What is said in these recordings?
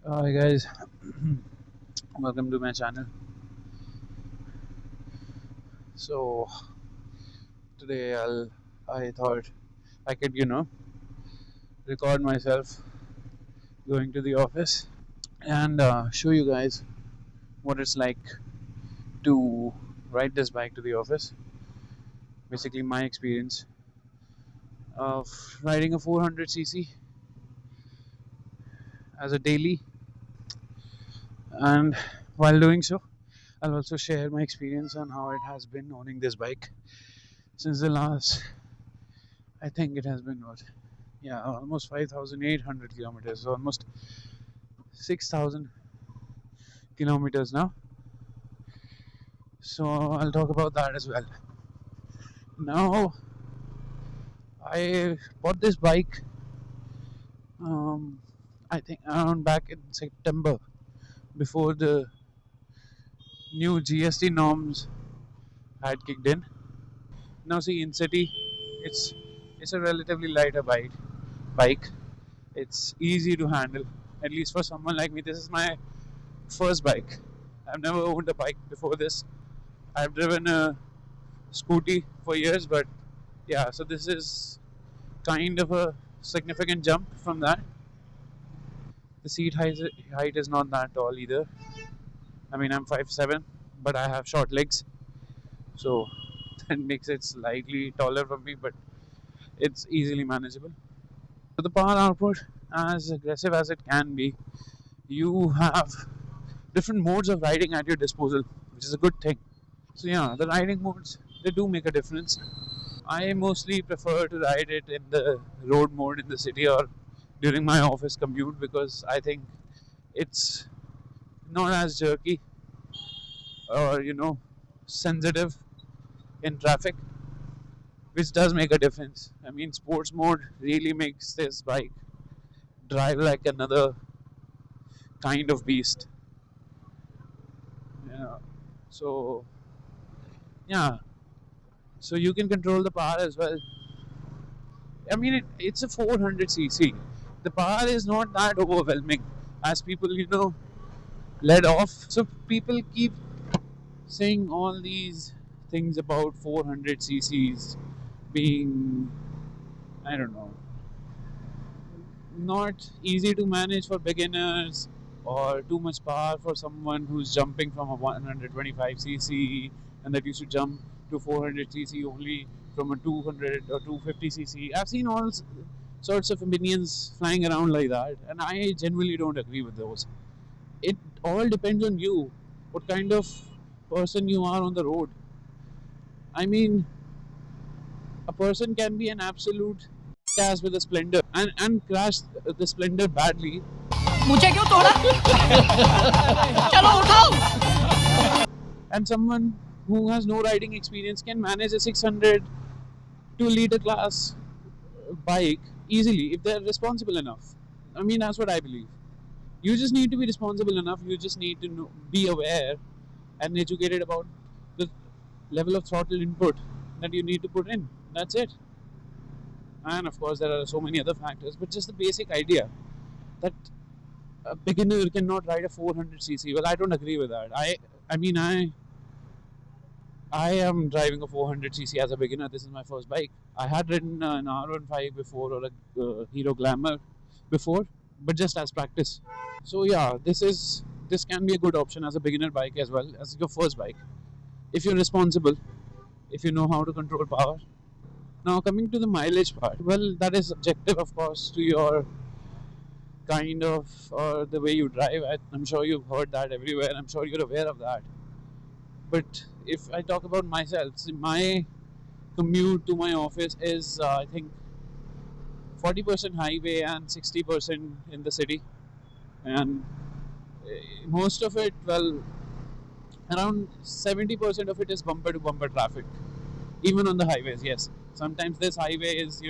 Hi guys, welcome to my channel. So today I thought I could record myself going to the office and show you guys what it's like to ride this bike to the office. Basically, my experience of riding a 400cc as a daily, and while doing so, I'll also share my experience on how it has been owning this bike since the last. I think it has been what? Yeah, almost 5,800 kilometers, so almost 6,000 kilometers now. So I'll talk about that as well. Now, I bought this bike, um, I think around back in September, before the new GST norms had kicked in. Now, see, in city, it's it's a relatively lighter bike. It's easy to handle. At least for someone like me, this is my first bike. I've never owned a bike before this. I've driven a scooty for years, but yeah, so this is kind of a significant jump from that. The height is not that tall either. I mean, I'm 5'7", but I have short legs, so that makes it slightly taller for me, but it's easily manageable. So the power output, as aggressive as it can be, you have different modes of riding at your disposal, which is a good thing. So yeah, the riding modes, they do make a difference. I mostly prefer to ride it in the road mode in the city or during my office commute because I think it's not as jerky or sensitive in traffic, which does make a difference. I mean, sports mode really makes this bike drive like another kind of beast. Yeah. So yeah, so you can control the power as well. I mean, it's a 400cc. The power is not that overwhelming as people let off. So people keep saying all these things about 400 cc's being, I don't know, not easy to manage for beginners or too much power for someone who's jumping from a 125cc and that you should jump to 400cc only from a 200 or 250cc. I've seen all sorts of opinions flying around like that, and I genuinely don't agree with those. It all depends on you, what kind of person you are on the road. I mean, a person can be an absolute ass with a splendor and crash the splendor badly. मुझे क्यों तोड़ा? चलो उठाओ. And someone who has no riding experience can manage a 600 2-liter class bike easily if they're responsible enough. I mean, that's what I believe. You just need to be responsible enough. You just need to be aware and educated about the level of throttle input that you need to put in. That's it. And of course, there are so many other factors, but just the basic idea that a beginner cannot ride a 400cc. Well, I don't agree with that. I mean, I am driving a 400cc as a beginner. This is my first bike. I had ridden an R15 before or a Hero Glamour before, but just as practice. So yeah, this can be a good option as a beginner bike as well as your first bike if you're responsible, if you know how to control power. Now coming to the mileage part, well, that is subjective, of course, to your kind of the way you drive. I'm sure you've heard that everywhere. I'm sure you're aware of that. But if I talk about myself, see, my commute to my office is I think 40% highway and 60% in the city, and most of it, well, around 70% of it is bumper to bumper traffic, even on the highways. Yes, sometimes this highway is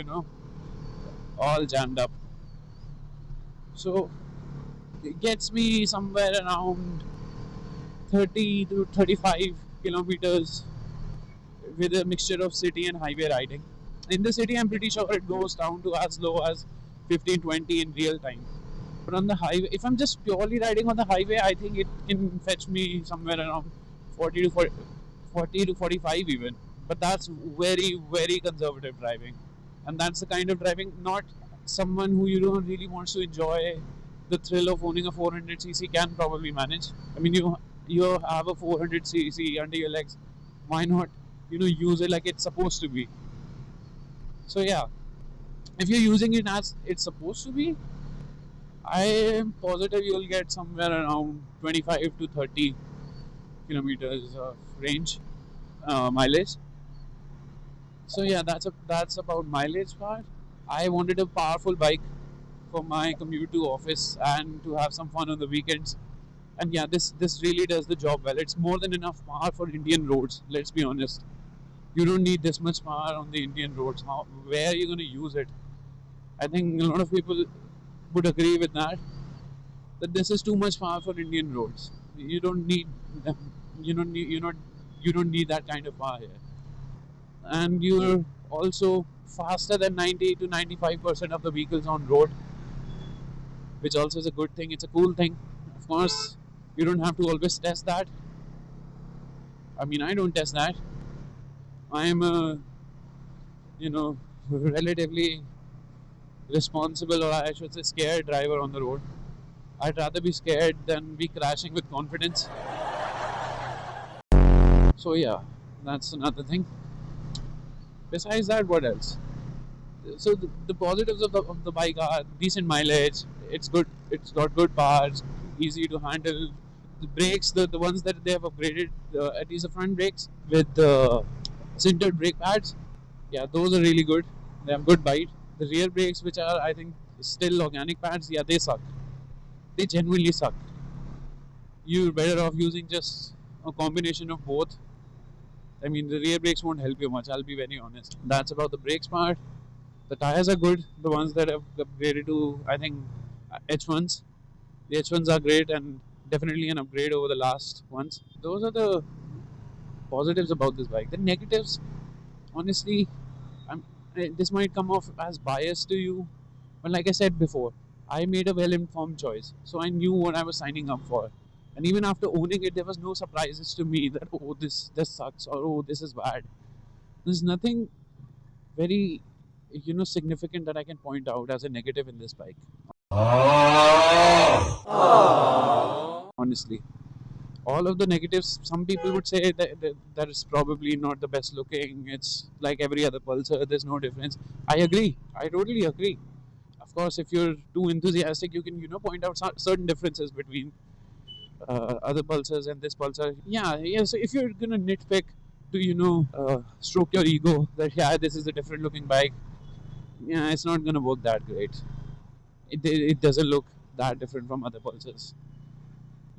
all jammed up, so it gets me somewhere around 30 to 35 kilometers with a mixture of city and highway riding. In the city, I'm pretty sure it goes down to as low as 15-20 in real time. But on the highway, if I'm just purely riding on the highway, I think it can fetch me somewhere around 40 to 40 to 45 even. But that's very, very conservative driving. And that's the kind of driving, not someone who you don't really wants to enjoy the thrill of owning a 400cc can probably manage. I mean, you have a 400cc under your legs. Why not, use it like it's supposed to be? So yeah, if you're using it as it's supposed to be, I am positive you'll get somewhere around 25 to 30 kilometers of range, mileage. So yeah, that's about mileage part. I wanted a powerful bike for my commute to office and to have some fun on the weekends. And yeah, this really does the job well. It's more than enough power for Indian roads. Let's be honest. You don't need this much power on the Indian roads. Where are you going to use it? I think a lot of people would agree with that. That this is too much power for Indian roads. You don't need them. You don't need that kind of power here. And you're also faster than 90 to 95% of the vehicles on road, which also is a good thing. It's a cool thing. Of course, you don't have to always test that. I mean, I don't test that. I am a, relatively responsible, or I should say scared driver on the road. I'd rather be scared than be crashing with confidence. So yeah, that's another thing. Besides that, what else? So the positives of the bike are decent mileage. It's good. It's got good parts. Easy to handle. The brakes, the ones that they have upgraded, at least the front brakes with the sintered brake pads. Yeah, those are really good. They have good bite. The rear brakes, which are I think still organic pads, yeah, they suck. They genuinely suck. You're better off using just a combination of both. I mean, the rear brakes won't help you much. I'll be very honest. That's about the brakes part. The tires are good. The ones that have upgraded to, I think, H1s. The H1s are great and definitely an upgrade over the last ones. Those are the positives about this bike. The negatives, honestly, this might come off as biased to you, but like I said before, I made a well-informed choice, so I knew what I was signing up for. And even after owning it, there was no surprises to me that this sucks or oh this is bad. There's nothing very significant that I can point out as a negative in this bike. Honestly, all of the negatives, some people would say that is probably not the best looking. It's like every other Pulsar. There's no difference. I agree. I totally agree. Of course, if you're too enthusiastic, you can point out certain differences between other Pulsars and this Pulsar. Yeah. So if you're gonna nitpick to stroke your ego that yeah this is a different looking bike, yeah, it's not gonna work that great. It doesn't look that different from other Pulsars.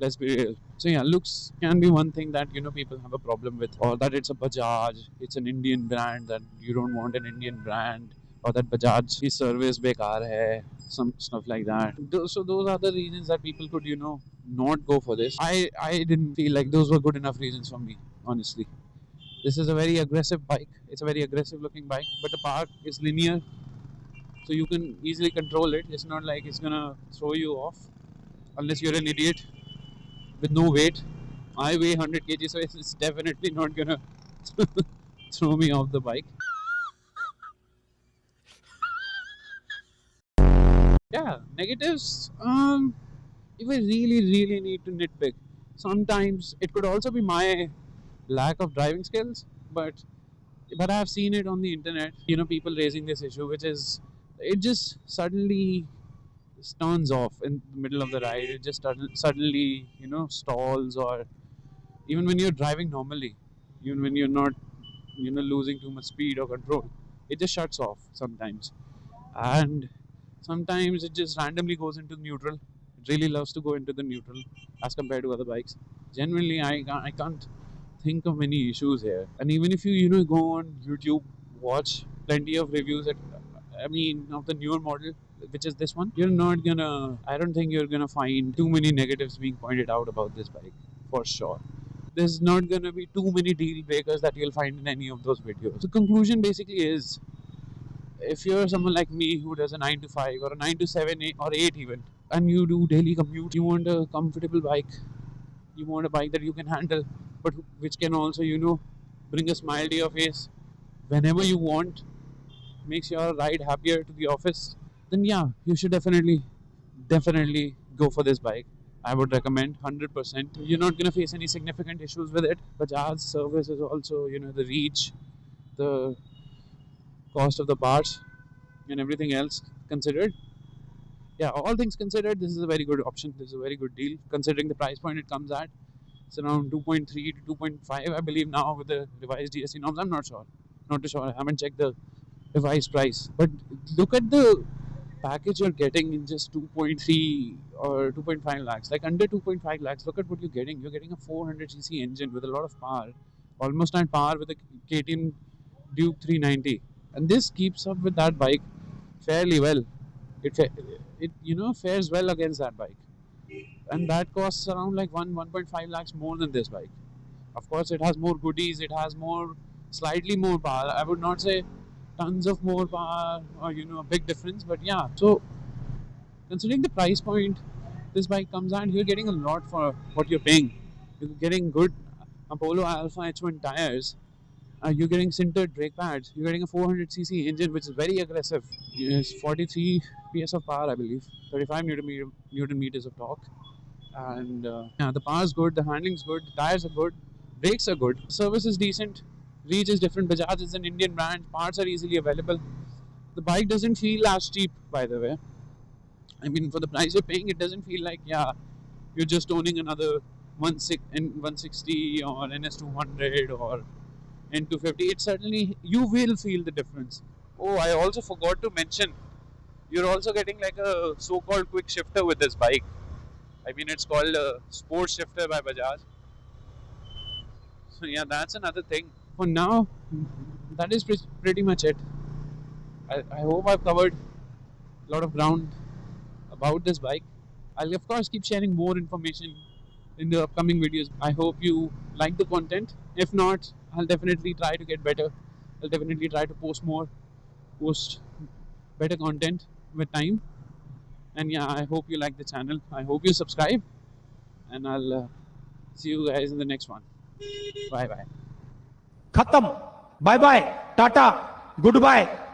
Let's be real. So yeah, looks can be one thing that people have a problem with, or that it's a Bajaj, it's an Indian brand, that you don't want an Indian brand, or that Bajaj ki service bekar hai, some stuff like that. So those are the reasons that people could not go for this. I didn't feel like those were good enough reasons for me, honestly. This is a very aggressive bike. It's a very aggressive looking bike, but the park is linear, so you can easily control it. It's not like it's gonna throw you off unless you're an idiot with no weight. I weigh 100 kg, so it's definitely not gonna throw me off the bike. Yeah, negatives. If I really, really need to nitpick, sometimes it could also be my lack of driving skills, but I've seen it on the internet. People raising this issue, which is it just suddenly turns off in the middle of the ride. It just suddenly stalls, or even when you're driving normally, even when you're not losing too much speed or control, it just shuts off sometimes. And sometimes it just randomly goes into neutral. It really loves to go into the neutral as compared to other bikes. Genuinely, I can't think of any issues here. And even if you go on YouTube, watch plenty of reviews of the newer model, which is this one, I don't think you're gonna find too many negatives being pointed out about this bike, for sure. There's not gonna be too many deal breakers that you'll find in any of those videos. The conclusion basically is, if you're someone like me who does a 9 to 5 or a 9 to 7 or 8 even, and you do daily commute, you want a comfortable bike. You want a bike that you can handle, but which can also, bring a smile to your face whenever you want, makes your ride happier to the office. Then yeah, you should definitely go for this bike. I would recommend 100%. You're not gonna face any significant issues with it. Bajaj service is also, the reach, the cost of the parts, and everything else considered. Yeah, all things considered, this is a very good option. This is a very good deal considering the price point it comes at. It's around 2.3 to 2.5, I believe, now with the revised GST norms. I'm not sure. Not too sure. I haven't checked the revised price. But look at the package you're getting in just 2.3 or 2.5 lakhs. Like under 2.5 lakhs, look at what you're getting. You're getting a 400cc engine with a lot of power, almost on par with the KTM Duke 390. And this keeps up with that bike fairly well. It fares well against that bike, and that costs around like 1.5 lakhs more than this bike. Of course, it has more goodies. It has slightly more power. I would not say tons of more power or a big difference, but yeah. So considering the price point this bike comes at, you're getting a lot for what you're paying. You're getting good Apollo Alpha H1 tires. You're getting sintered brake pads. You're getting a 400cc engine, which is very aggressive. Yes, 43 PS of power, I believe. 35 newton meters of torque. And yeah, the power is good, the handling is good, the tires are good, brakes are good, service is decent, reach is different. Bajaj is an Indian brand, parts are easily available. The bike doesn't feel as cheap, by the way. I mean, for the price you're paying, it doesn't feel like, yeah, you're just owning another 160 or NS200 or N250. It certainly, you will feel the difference. Oh, I also forgot to mention, you're also getting like a so-called quick shifter with this bike. I mean, it's called a Sports Shifter by Bajaj. So yeah, that's another thing. For now, that is pretty much it. I hope I've covered a lot of ground about this bike. I'll of course keep sharing more information in the upcoming videos. I hope you like the content. If not, I'll definitely try to get better. I'll definitely try to post better content with time. And yeah, I hope you like the channel. I hope you subscribe, and I'll see you guys in the next one. Bye bye. खत्म. Bye bye, ta-ta, good bye.